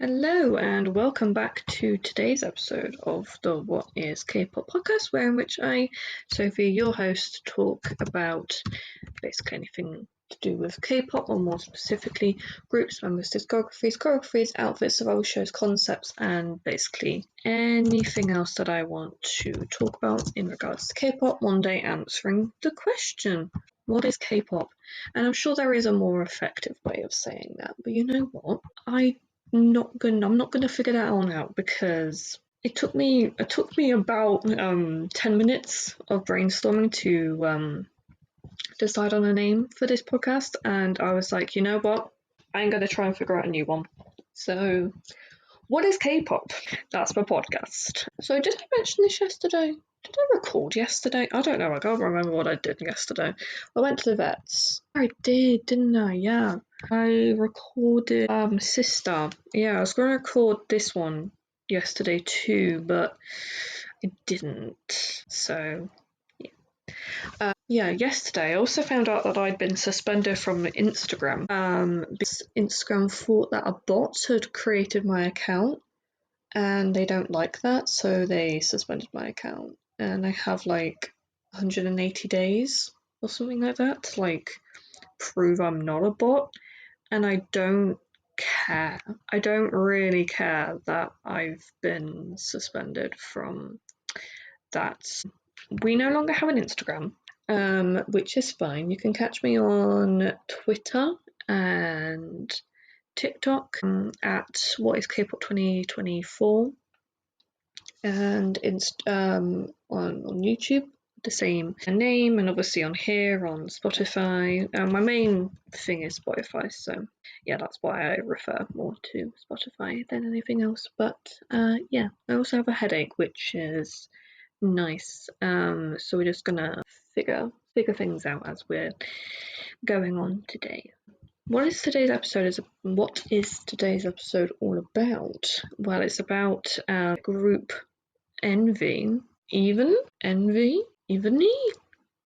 Hello and welcome back to today's episode of the What is K-pop podcast, where in which I, Sophie, your host, talk about basically anything to do with K-pop, or more specifically groups, members, discographies, choreographies, outfits, survival shows, concepts, and basically anything else that I want to talk about in regards to K-pop, one day answering the question, what is K-pop? And I'm sure there is a more effective way of saying that, but you know what? I'm not gonna figure that one out because it took me about 10 minutes of brainstorming to decide on a name for this podcast, and I was like, you know what? I'm gonna try and figure out a new one. So what is K-pop? That's my podcast. So did I mention this yesterday? Did I record yesterday? I don't know. I can't remember what I did yesterday. I went to the vets. I did, didn't I? Yeah. I recorded Sister. Yeah, I was going to record this one yesterday too, but I didn't. So, yeah. Yesterday I also found out that I'd been suspended from Instagram. Because Instagram thought that a bot had created my account, and they don't like that, so they suspended my account. And I have like 180 days or something like that to like prove I'm not a bot. And I don't care. I don't really care that I've been suspended from that. We no longer have an Instagram, which is fine. You can catch me on Twitter and TikTok at What is K-pop 2024, and on YouTube, the same name, and obviously on here on Spotify. My main thing is Spotify, so yeah, that's why I refer more to Spotify than anything else. But yeah, I also have a headache, which is nice. So we're just gonna figure things out as we're going on today. What is today's episode all about? Well, it's about group Evnne,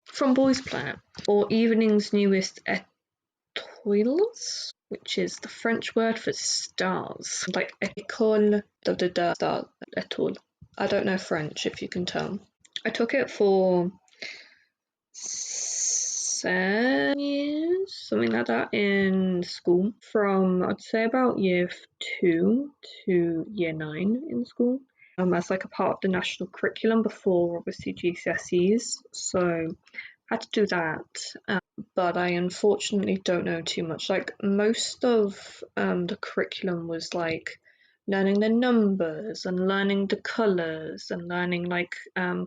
from Boys Planet, or Evening's newest étoiles, which is the French word for stars, like école star étoile. I don't know French, if you can tell. I took it for 7 years, something like that, in school, from I'd say about year 2 to year 9 in school, as like a part of the national curriculum before obviously GCSEs. So I had to do that, but I unfortunately don't know too much. Like most of the curriculum was like learning the numbers and learning the colours and learning like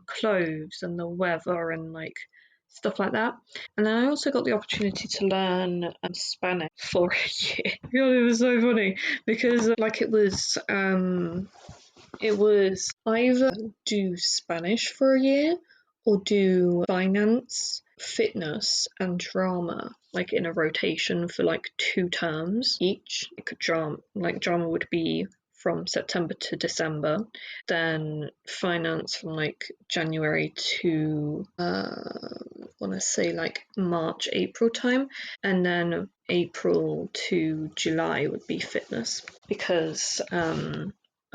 clothes and the weather and like stuff like that. And then I also got the opportunity to learn Spanish for a year. God, it was so funny because like it was either do Spanish for a year or do finance, fitness, and drama, like in a rotation for like 2 terms each. Drama would be from September to December, then finance from like January to I want to say like March, April time, and then April to July would be fitness, because I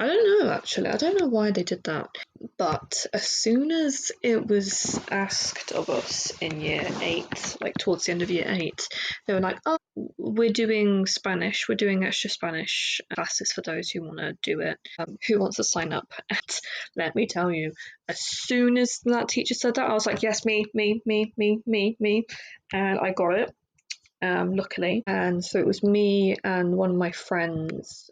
don't know, actually. I don't know why they did that. But as soon as it was asked of us in year 8, like towards the end of year 8, they were like, oh, we're doing Spanish. We're doing extra Spanish classes for those who want to do it. Who wants to sign up? And let me tell you, as soon as that teacher said that, I was like, yes, me. And I got it, luckily. And so it was me and one of my friends,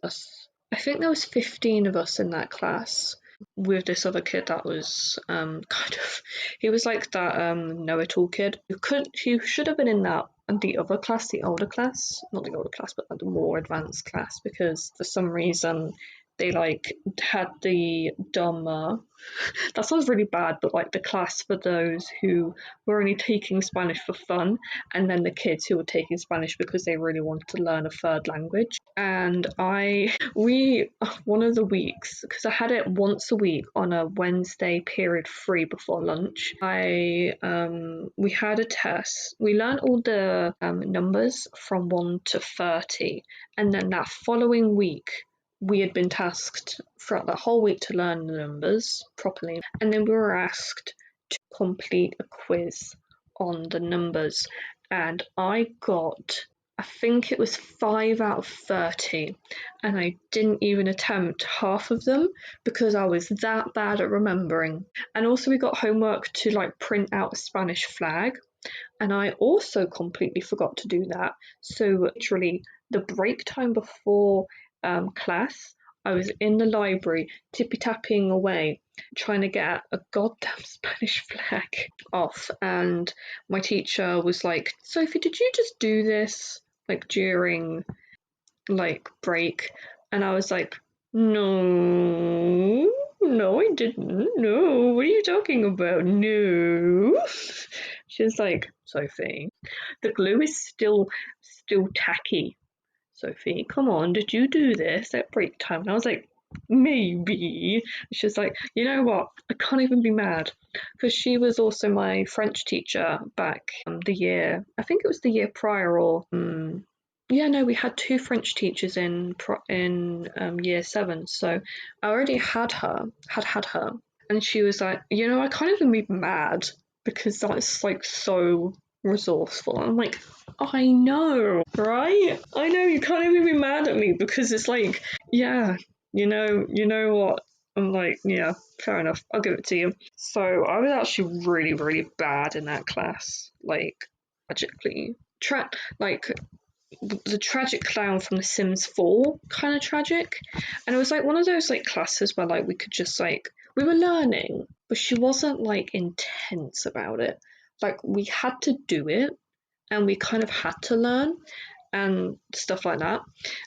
I think there was 15 of us in that class, with this other kid that was he was like that know-it-all kid who should have been in the other class, the older class, not the older class, but the more advanced class, because for some reason they like had the dumb that sounds really bad, but like the class for those who were only taking Spanish for fun, and then the kids who were taking Spanish because they really wanted to learn a third language. And one of the weeks, because I had it once a week on a Wednesday period free before lunch, we had a test. We learned all the numbers from 1 to 30, and then that following week we had been tasked throughout the whole week to learn the numbers properly, and then we were asked to complete a quiz on the numbers, and I got, I think it was 5 out of 30, and I didn't even attempt half of them because I was that bad at remembering. And also we got homework to like print out a Spanish flag, and I also completely forgot to do that. So literally the break time before class, I was in the library tippy-tapping away trying to get a goddamn Spanish flag off, and my teacher was like, Sophie, did you just do this like during like break? And I was like, no, I didn't. No, what are you talking about? No. She's like, Sophie, the glue is still tacky. Sophie, come on, did you do this at break time? And I was like, maybe. She's like, you know what? I can't even be mad because she was also my French teacher back the year, I think it was the year prior, or yeah, no, we had 2 French teachers in year 7, so I already had her, and she was like, you know, I can't even be mad because that's like so resourceful. I'm like, I know, right? I know, you can't even be mad at me because it's like, yeah, you know what? I'm like, yeah, fair enough. I'll give it to you. So I was actually really, really bad in that class, like tragically. Like the tragic clown from The Sims 4 kind of tragic. And it was like one of those like classes where like we could just like, we were learning, but she wasn't like intense about it. Like we had to do it and we kind of had to learn and stuff like that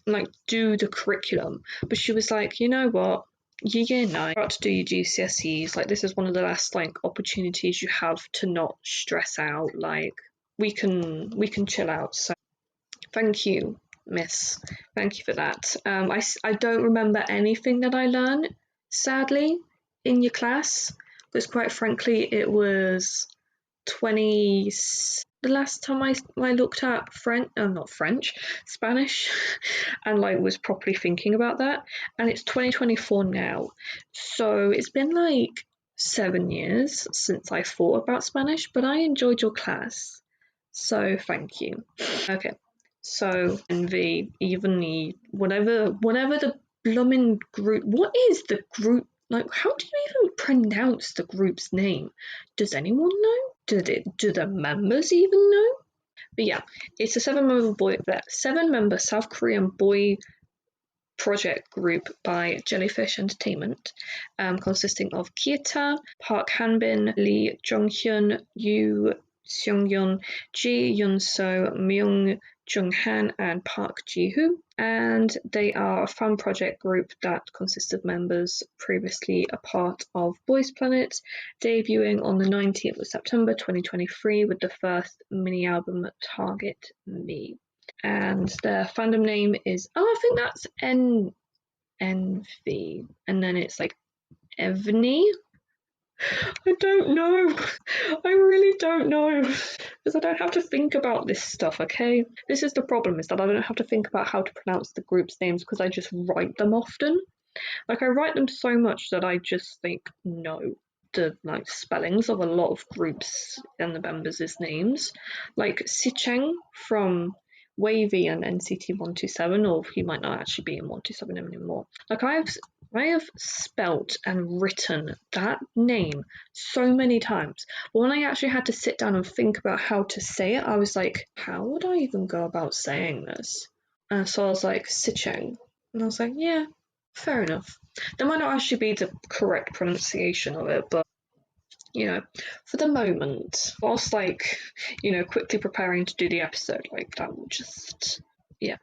and like do the curriculum. But she was like, you know what? Year 9, about to do your GCSEs. Like this is one of the last like opportunities you have to not stress out. Like we can chill out. So thank you, Miss. Thank you for that. I don't remember anything that I learned, sadly, in your class, because quite frankly, it was 20. The last time I looked at Spanish, and like was properly thinking about that, and it's 2024 now, so it's been like 7 years since I thought about Spanish, but I enjoyed your class, so thank you. Okay. So Evnne, whatever the blooming group. What is the group like? How do you even pronounce the group's name? Does anyone know? Do the members even know? But yeah, it's a 7-member South Korean boy project group by Jellyfish Entertainment, consisting of Kieta, Park Hanbin, Lee Jonghyun, Yoo Seungyeon, Ji Yunso, Myung Junghan, and Park Ji-hoo. And they are a fan project group that consists of members previously a part of Boys Planet, debuting on the 19th of September 2023 with the first mini album Target Me. And their fandom name is, I think that's Envy, and then it's like Evnne. I don't know. I really don't know. Because I don't have to think about this stuff, okay? This is the problem, is that I don't have to think about how to pronounce the group's names because I just write them often. Like I write them so much that I just think know the like spellings of a lot of groups and the members' names. Like Sicheng from Wavy and NCT 127, or he might not actually be in 127 anymore. Like I have spelt and written that name so many times. But when I actually had to sit down and think about how to say it, I was like, how would I even go about saying this? And so I was like, Sicheng. And I was like, yeah, fair enough. That might not actually be the correct pronunciation of it, but you know, for the moment, whilst like, you know, quickly preparing to do the episode, like that will just, yeah,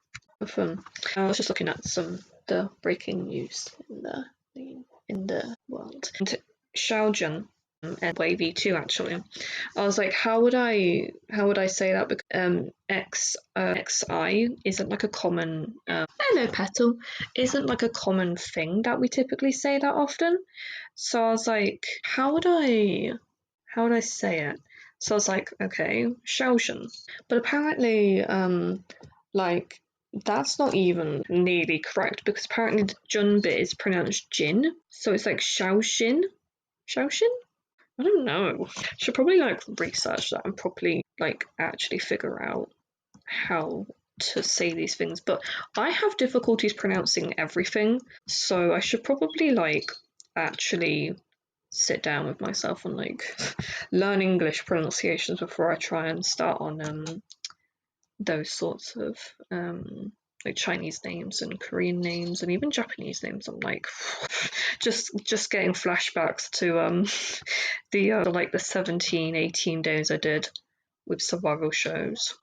fun. I was just looking at the breaking news in the world. And Xiaojun and Wavy too, actually. I was like, how would I say that? Because XI isn't like a common hello petal isn't like a common thing that we typically say that often. So I was like, how would I say it? So I was like, okay, Xiaojun. But apparently, like That's not even nearly correct because apparently the Jun bit is pronounced Jin, so it's like Shaoxin. Shaoxin? I don't know. Should probably like research that and properly like actually figure out how to say these things. But I have difficulties pronouncing everything, so I should probably like actually sit down with myself and like learn English pronunciations before I try and start on those sorts of like Chinese names and Korean names and even Japanese names. I'm like just getting flashbacks to the like the 17-18 days I did with survival shows.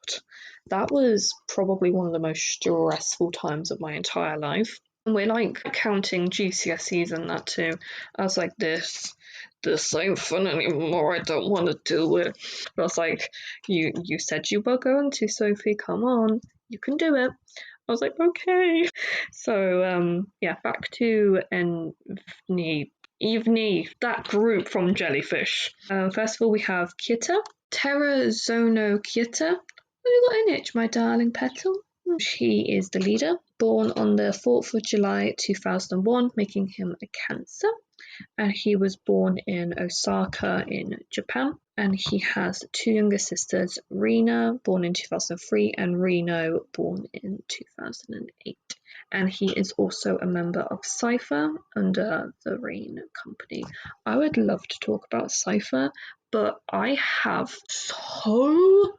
That was probably one of the most stressful times of my entire life. And we're like counting GCSEs and that too. I was like, this ain't fun anymore. I don't want to do it. But I was like, you said you were going to, Sophie. Come on, you can do it. I was like, okay. So yeah, back to Evnne, that group from Jellyfish. First of all, we have Kita, Terra Zono Kita. Have you got an itch, my darling petal? She is the leader, born on the 4th of July 2001, making him a Cancer. And he was born in Osaka in Japan. And he has two younger sisters, Rina, born in 2003, and Reno, born in 2008. And he is also a member of Cypher under the Rain Company. I would love to talk about Cypher, but I have so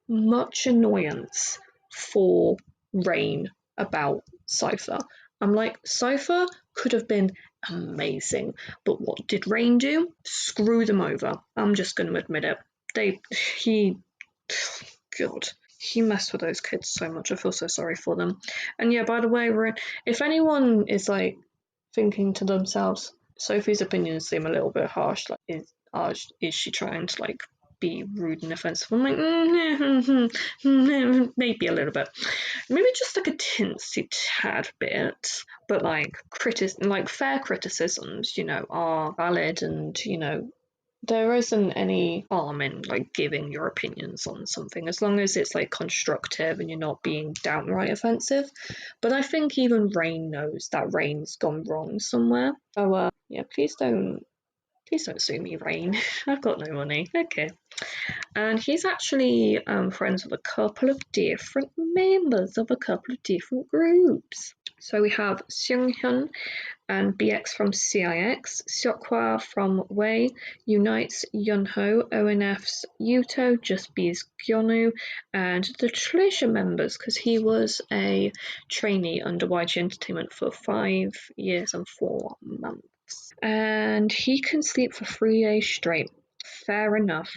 much annoyance for Rain about Cypher. I'm like, Cypher could have been amazing, but what did Rain do? Screw them over. I'm just going to admit it. God, he messed with those kids so much. I feel so sorry for them. And yeah, by the way, if anyone is like thinking to themselves, Sophie's opinions seem a little bit harsh. Like, is she trying to like be rude and offensive? I'm like, maybe a little bit, maybe just like a teensy tad bit. But like fair criticisms, are valid, and there isn't any harm in like giving your opinions on something as long as it's like constructive and you're not being downright offensive. But I think even Rain knows that Rain's gone wrong somewhere. So yeah, please don't sue me, Rain. I've got no money. Okay. And he's actually friends with a couple of different members of a couple of different groups. So we have Seunghyun and BX from CIX, Seokhwa from Wei, Unites Yunho, ONF's Yuto, Just B's Gyonu, and the Treasure members, because he was a trainee under YG Entertainment for 5 years and 4 months. And he can sleep for 3 days straight. Fair enough.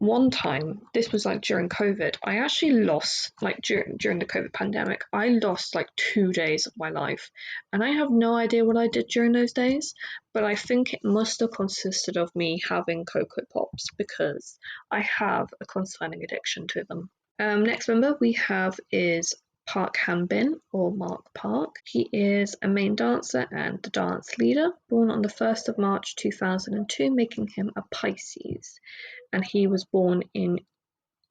One time, this was like during COVID, I actually lost, like during the COVID pandemic, I lost like 2 days of my life. And I have no idea what I did during those days, but I think it must have consisted of me having Cocoa Pops because I have a concerning addiction to them. Next member we have is Park Han-bin, or Mark Park. He is a main dancer and the dance leader, born on the 1st of March 2002, making him a Pisces. And he was born in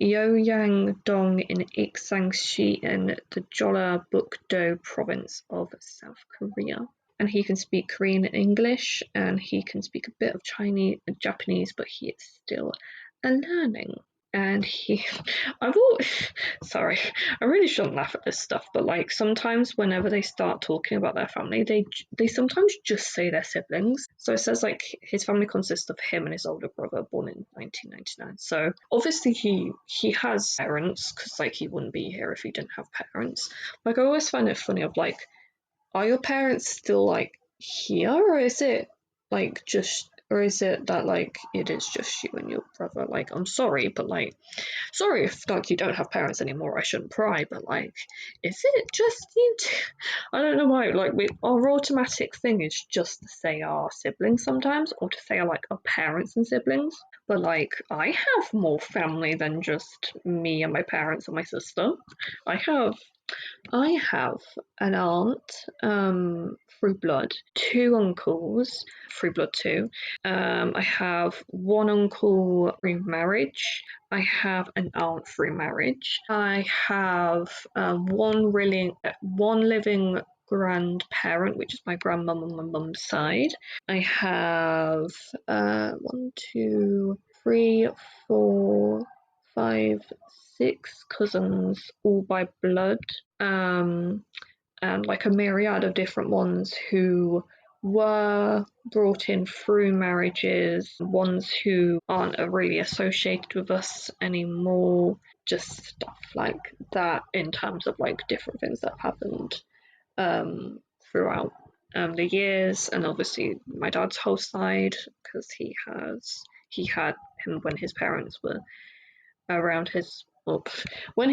Yeoyang-dong in Iksangshi in the Jeollabuk-do province of South Korea. And he can speak Korean and English, and he can speak a bit of Chinese and Japanese, but he is still learning. And sorry, I really shouldn't laugh at this stuff, but like sometimes whenever they start talking about their family, they sometimes just say their siblings. So it says like his family consists of him and his older brother, born in 1999. So obviously he has parents, because like he wouldn't be here if he didn't have parents. Like I always find it funny of like, are your parents still like here, or is it like just, or is it that like it is just you and your brother? Like, I'm sorry, but like, sorry if like you don't have parents anymore. I shouldn't pry, but like, is it just you two? I don't know why. Like, our automatic thing is just to say our siblings sometimes, or to say like our parents and siblings. But like, I have more family than just me and my parents and my sister. I have I have an aunt through blood, two uncles through blood too. I have one uncle through marriage. I have an aunt through marriage. I have one living grandparent, which is my grandmum on my mum's side. I have 1, 2, 3, 4, 5, 6 cousins, all by blood, and like a myriad of different ones who were brought in through marriages, ones who aren't really associated with us anymore, just stuff like that in terms of like different things that happened throughout the years, and obviously my dad's whole side, because he had him when his parents were around when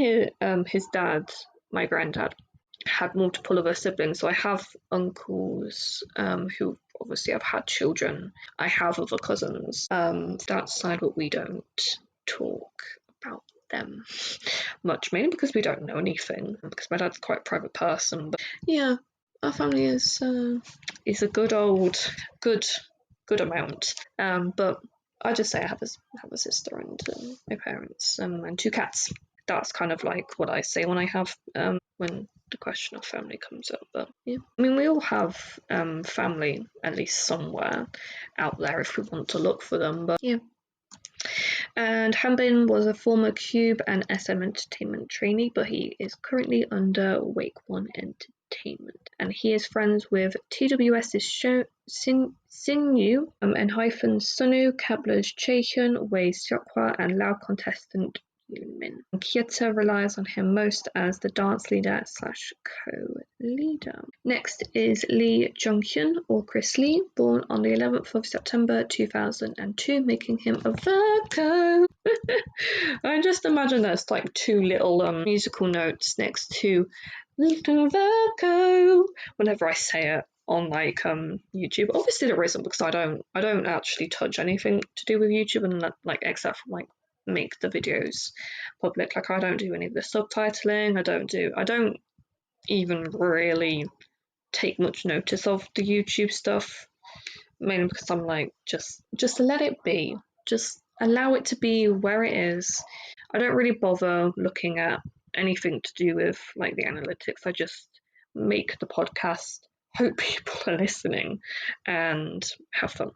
his dad, my granddad, had multiple other siblings. So I have uncles who obviously have had children. I have other cousins that side, but we don't talk about them much, mainly because we don't know anything, because my dad's quite a private person. But yeah, our family is a good amount. But I just say I have a sister and my parents and 2 cats. That's kind of like what I say when I have when the question of family comes up. But yeah, I mean, we all have family at least somewhere out there if we want to look for them. But yeah. And Hanbin was a former Cube and SM Entertainment trainee, but he is currently under Wake One Entertainment, and he is friends with TWS's Sinyu and hyphen Sunu, Kepler's Chaehyun, Wei's Seokhwa, and Lao contestant Yoonmin. Kyeta relies on him most as the dance leader / co-leader. Next is Lee Junghyun, or Chris Lee, born on the 11th of September 2002, making him a Virgo. I just imagine there's like 2 little musical notes next to Little Virgo whenever I say it on like YouTube. Obviously there isn't, because I don't actually touch anything to do with YouTube, and like except for like make the videos public. Like I don't do any of the subtitling. I don't even really take much notice of the YouTube stuff, mainly because I'm like, just let it be, just allow it to be where it is. I don't really bother looking at anything to do with like the analytics. I just make the podcast, hope people are listening, and have fun.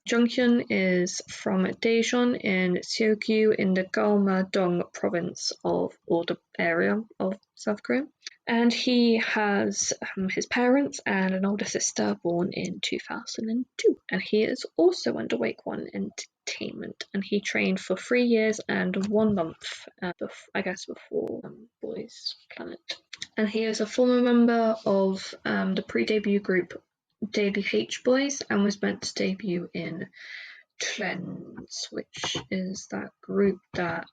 Junghyun is from Daejeon in Seogyu in the Galma-dong province of, or the area of, South Korea. And he has his parents and an older sister born in 2002. And he is also under Wake One Entertainment. And he trained for 3 years and 1 month, before Boys Planet. And he is a former member of the pre-debut group Daily H Boys, and was meant to debut in Trends, which is that group that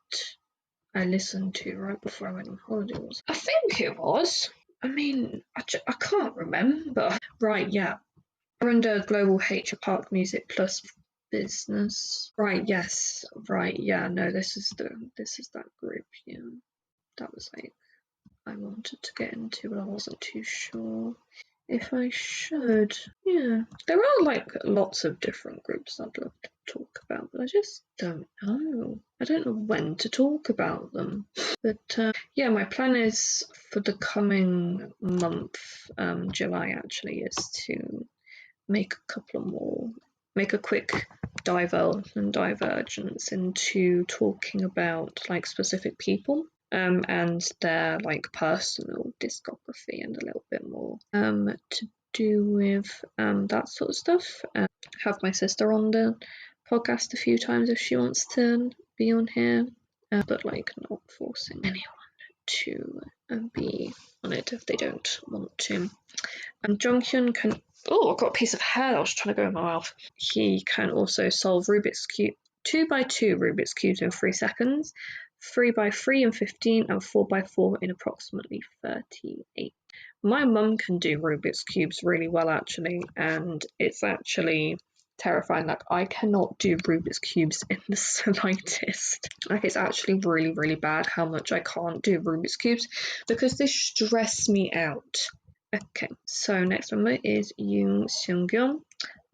I listened to right before I went on holidays. I think it was. I mean, I can't remember. Right, yeah. We're under Global H Park Music Plus Business. Right, yes. Right, yeah. No, this is that group. Yeah, that was like I wanted to get into, but I wasn't too sure if I should. Yeah, there are like lots of different groups I'd love to talk about, but I just don't know. I don't know when to talk about them. But yeah, my plan is for the coming month, July actually, is to make a couple more, make a quick divergence into talking about like specific people. And their like personal discography, and a little bit more to do with that sort of stuff. Have my sister on the podcast a few times if she wants to be on here, but like not forcing anyone to be on it if they don't want to. Junghyun can. Oh, I've got a piece of hair that was trying to go in my mouth. He can also solve Rubik's Cube, 2x2 Rubik's Cubes in 3 seconds, 3x3 in 15, and 4x4 in approximately 38. My mum can do Rubik's Cubes really well actually, and it's actually terrifying. Like, I cannot do Rubik's Cubes in the slightest. Like, it's actually really, really bad how much I can't do Rubik's Cubes because they stress me out. Okay, so next member is Yoon Seung-gyun,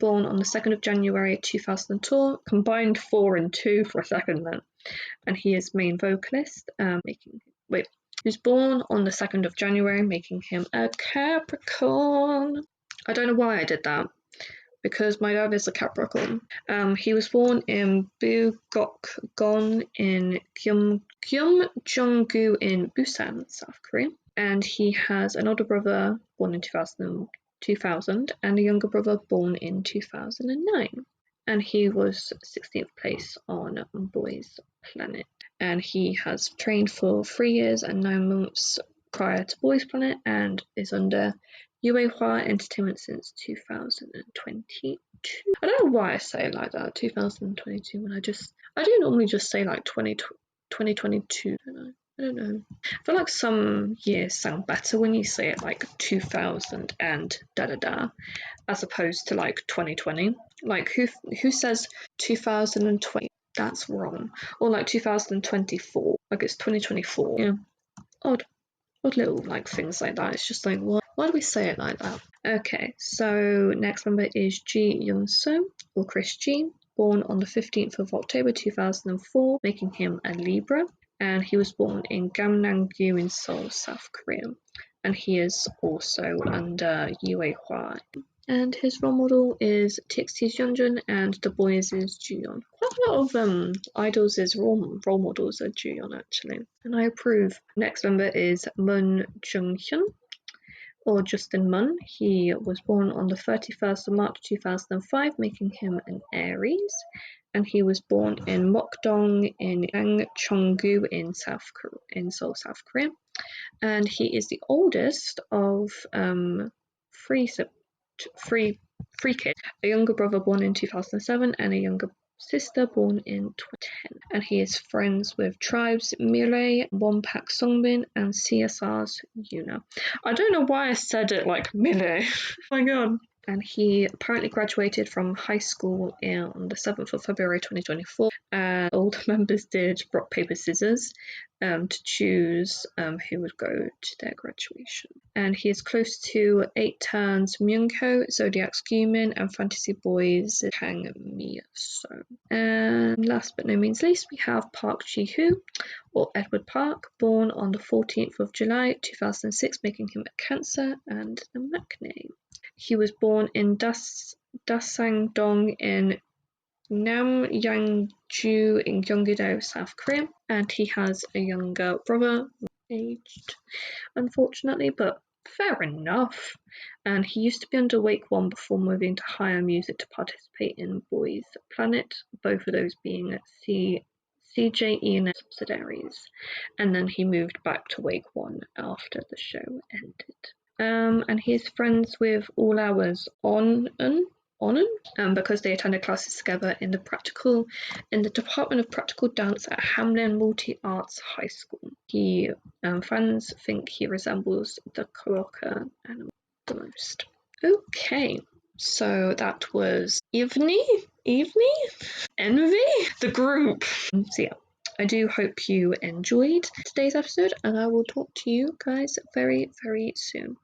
born on the 2nd of January 2002, combined 4 and 2 for a second then, and he is main vocalist, who's born on the 2nd of January, making him a Capricorn. I don't know why I did that, because my dad is a Capricorn. He was born in Bugokgon in Gyeongju in Busan, South Korea. And he has an older brother born in 2000 and a younger brother born in 2009. And he was 16th place on Boys Planet. And he has trained for 3 years and 9 months prior to Boys Planet and is under Yuehua Entertainment since 2022. I don't know why I say it like that, 2022, when I do normally just say like 2022, I don't know. I feel like some years sound better when you say it like 2000 and da-da-da, as opposed to like 2020. Like, who says 2020? That's wrong. Or like 2024, like it's 2024. Yeah, odd little like things like that. It's just like, why do we say it like that? Okay, so next member is Ji Yoon-soo, or Chris G, born on the 15th of October 2004, making him a Libra. And he was born in Gamnam-gu in Seoul, South Korea. And he is also under Yuehua. And his role model is TXT's Yeonjun and The Boys' Juyeon. Quite a lot of idols' role models are Juyeon, actually. And I approve. Next member is Moon Jung-hyun, or Justin Mun. He was born on the 31st of March 2005, making him an Aries. And he was born in Mokdong in Gangcheongu in Seoul, South Korea. And he is the oldest of three kids, a younger brother born in 2007 and a younger sister born in 2010. And he is friends with Tribe's Mireille, Wonpak Songbin, and CSR's Yuna. I don't know why I said it like Mireille. Oh my god. And he apparently graduated from high school on the 7th of February 2024. And all the members did rock, paper, scissors to choose who would go to their graduation. And he is close to 8 turns Myungho, Zodiac's Gumin, and Fantasy Boys' Kang Mi-so. And last but no means least, we have Park Ji-hoo, or Edward Park, born on the 14th of July 2006, making him a Cancer and a Maknae. He was born in Dasangdong in Namyangju in Gyeonggi-do, South Korea, and he has a younger brother, aged unfortunately, but fair enough. And he used to be under Wake One before moving to Higher Music to participate in Boys Planet, both of those being CJE and subsidiaries. And then he moved back to Wake One after the show ended. And he is friends with All Hours Onnen, because they attended classes together in the Department of Practical Dance at Hamlin Multi Arts High School. Fans think he resembles the Koroka animal the most. Okay, so that was Evnne, the group. So yeah, I do hope you enjoyed today's episode, and I will talk to you guys very, very soon.